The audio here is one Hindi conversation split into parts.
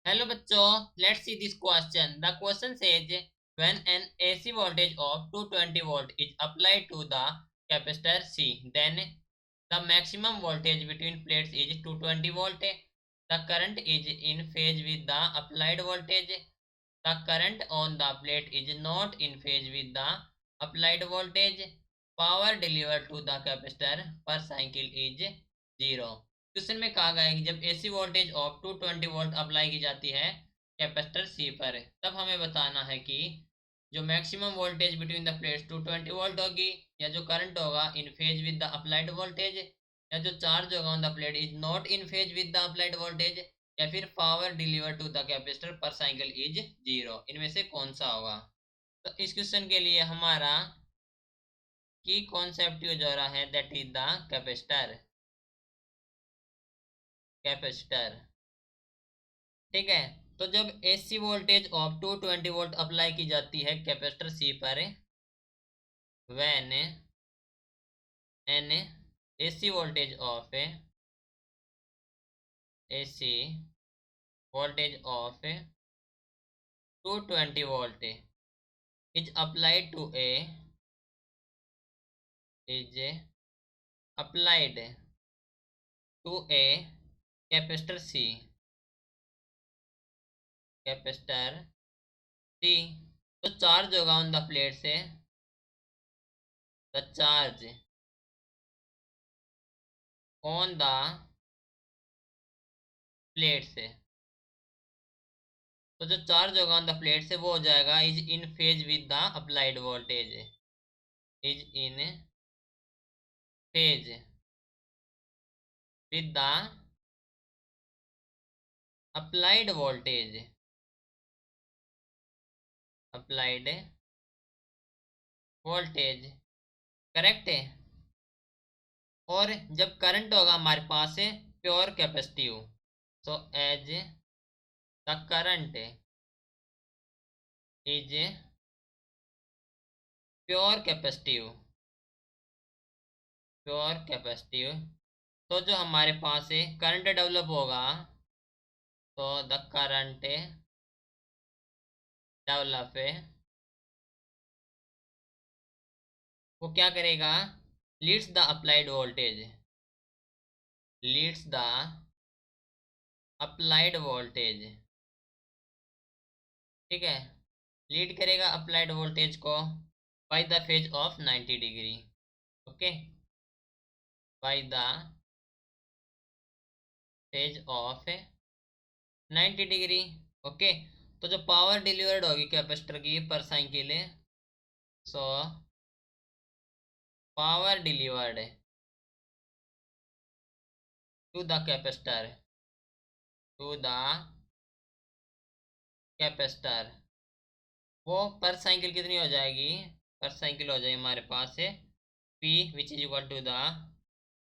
Hello बच्चों, let's see this question. The question says when an AC voltage of 220 volt is applied to the capacitor C, then the maximum voltage between plates is 220 volt. The current is in phase with the applied voltage. The current on the plate is not in phase with the applied voltage. Power delivered to the capacitor per cycle is 0. Question में कहा गया है कि जब AC voltage of 220 volt apply की जाती है कैपेसिटर सी पर, तब हमें बताना है कि जो maximum voltage between the plates 220 volt होगी, या जो करंट होगा in phase with the applied voltage, या जो चार्ज होगा on the plate is not in phase with the applied voltage, या फिर power deliver to the capacitor per cycle is 0। इनमें से कौन सा होगा? तो इस क्वेश्चन के लिए हमारा की कॉन्सेप्ट यूज हो रहा है, दैट इज द कैपेसिटर। ठीक है। तो जब AC voltage of 220 volt apply की जाती है कैपेसिटर सी पर, when an AC voltage of 220 volt is applied to a capacitor C, तो चार्ज होगा ऑन द प्लेट से, the charge on the plate से, तो जो चार्ज होगा ऑन द प्लेट से वो हो जाएगा is in phase with the applied voltage, is in phase with the applied voltage, correct है। और जब करंट होगा हमारे पास प्योर कैपेसिटिव, तो as the current is pure capacitive, तो जो हमारे पास करंट डेवलप होगा, तो द करंट डेवलप वो क्या करेगा? लीड्स द अप्लाइड वोल्टेज, ठीक है, लीड करेगा अप्लाइड वोल्टेज को by the phase of 90 degree. Okay, by the phase of 90 degree. Okay, तो जो पावर डिलीवर्ड होगी कैपेसिटर की पर cycle, so power delivered to the capacitor, वो पर साइकिल कितनी हो जाएगी? पर साइकिल हो जाएगी हमारे पास P which is equal to the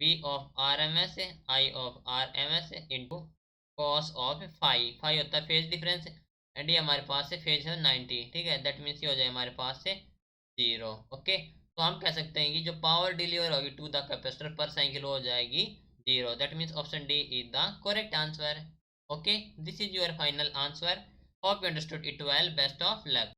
P of R M S I of R M S into cos of phi होता है फेज डिफरेंस, एंड ये हमारे पास से फेज है 90। ठीक है, दैट मीन्स ये हो जाए हमारे पास से 0। ओके, तो हम कह सकते हैं कि जो पावर डिलीवर होगी to the capacitor per cycle हो जाएगी 0। That means option D is the correct answer. Okay, this is your final answer. Hope you understood it well. Best of luck.